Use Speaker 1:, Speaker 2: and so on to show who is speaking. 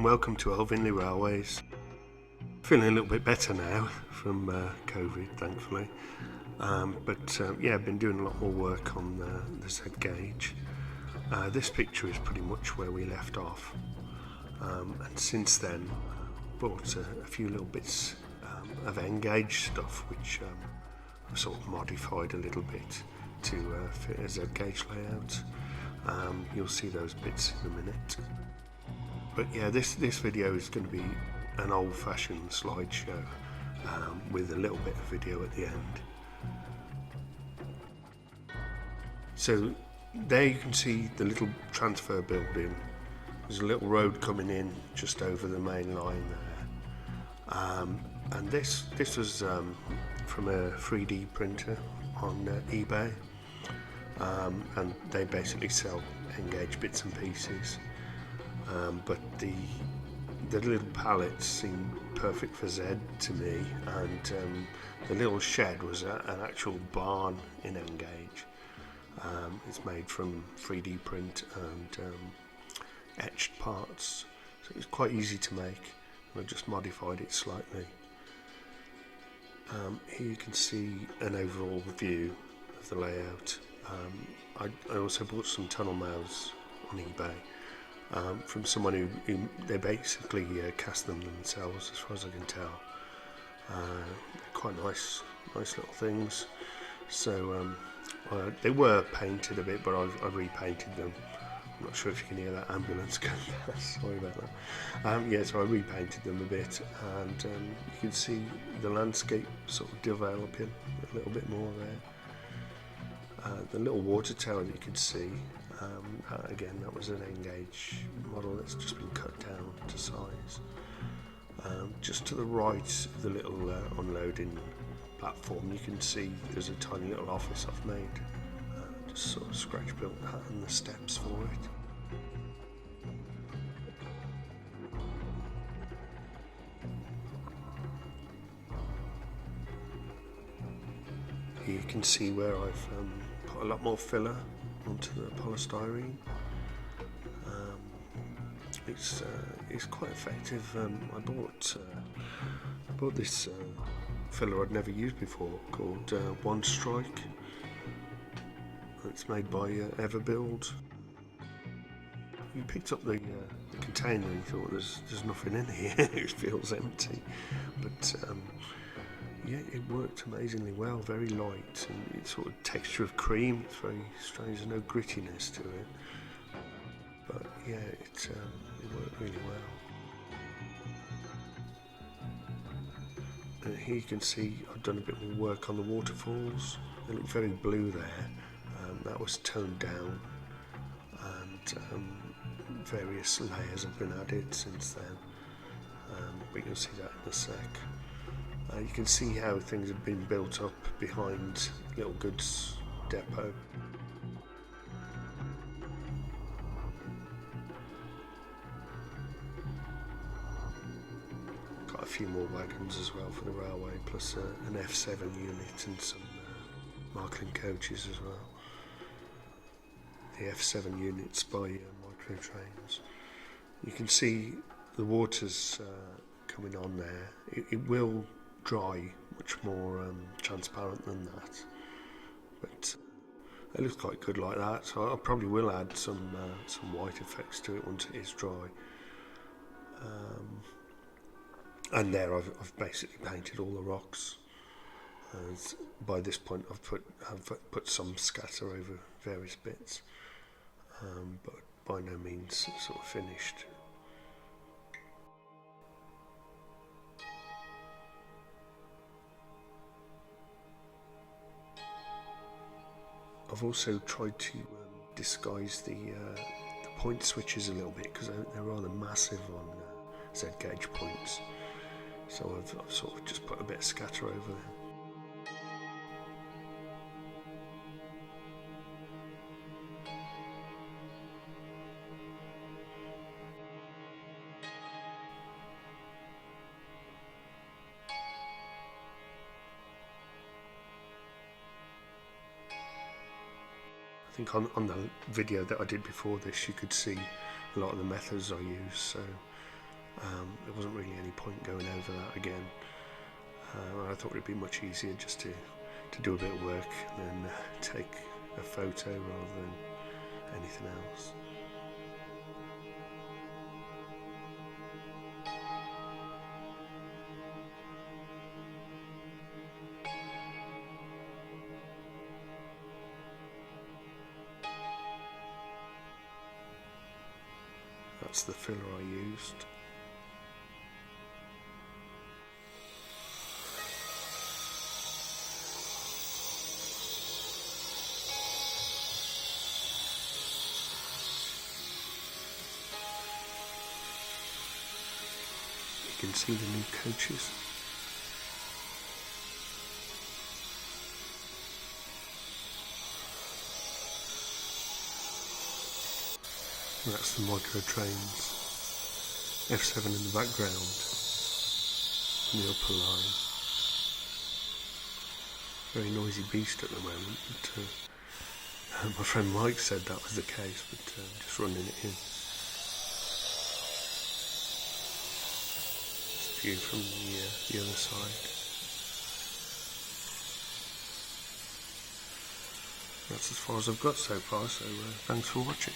Speaker 1: welcome to Elvinley Railways. Feeling a little bit better now from COVID, thankfully. Yeah, I've been doing a lot more work on the Z gauge. This picture is pretty much where we left off, and since then bought a few little bits of N-gauge stuff which I've sort of modified a little bit to fit a Z gauge layout. You'll see those bits in a minute. But yeah, this video is going to be an old-fashioned slideshow with a little bit of video at the end. So there you can see the little transfer building. There's a little road coming in just over the main line there. And this was from a 3D printer on eBay. And they basically sell N-gauge bits and pieces. But the little pallets seemed perfect for Z to me, and the little shed was an actual barn in N-gauge. It's made from 3D print and etched parts, so it's quite easy to make. I just modified it slightly. Here you can see an overall view of the layout. I also bought some tunnel mouths on eBay from someone who they basically cast them themselves, as far as I can tell. They're quite nice little things. So they were painted a bit, but I've repainted them. I'm not sure if you can hear that ambulance going past. Sorry about that. Yeah, so I repainted them a bit, and you can see the landscape sort of developing a little bit more there. The little water tower that you can see, again, that was an N-gauge model that's just been cut down to size. Just to the right of the little unloading platform, you can see there's a tiny little office I've made. Just sort of scratch built that and the steps for it. Here you can see where I've put a lot more filler onto the polystyrene. It's quite effective. I bought this filler I'd never used before called One Strike. It's made by Everbuild. You picked up the container and you thought there's nothing in here. It feels empty, but yeah, it worked amazingly well. Very light, and it's sort of texture of cream. It's very strange. There's no grittiness to it, but yeah, it worked really well. Here you can see I've done a bit more work on the waterfalls. They look very blue there. That was toned down, and various layers have been added since then. But you'll see that in a sec. You can see how things have been built up behind Little Goods depot. Got a few more wagons as well for the railway, plus an F7 unit and some Marklin coaches as well. The F7 units by Microtrains. You can see the water's coming on there. It will dry much more transparent than that, but it looks quite good like that, so I probably will add some white effects to it once it is dry. And there I've basically painted all the rocks. By this point I've put some scatter over various bits, but by no means sort of finished. I've also tried to disguise the point switches a little bit, because they're rather massive on Z gauge points, so I've sort of just put a bit of scatter over them. I think on the video that I did before this, you could see a lot of the methods I use, so there wasn't really any point going over that again. I thought it'd be much easier just to do a bit of work and then take a photo rather than anything else. That's the filler I used. You can see the new coaches. And that's the Micro Trains. F7 in the background, in the upper line. Very noisy beast at the moment, but my friend Mike said that was the case, but just running it in. It's a view from the other side. That's as far as I've got so far, so thanks for watching.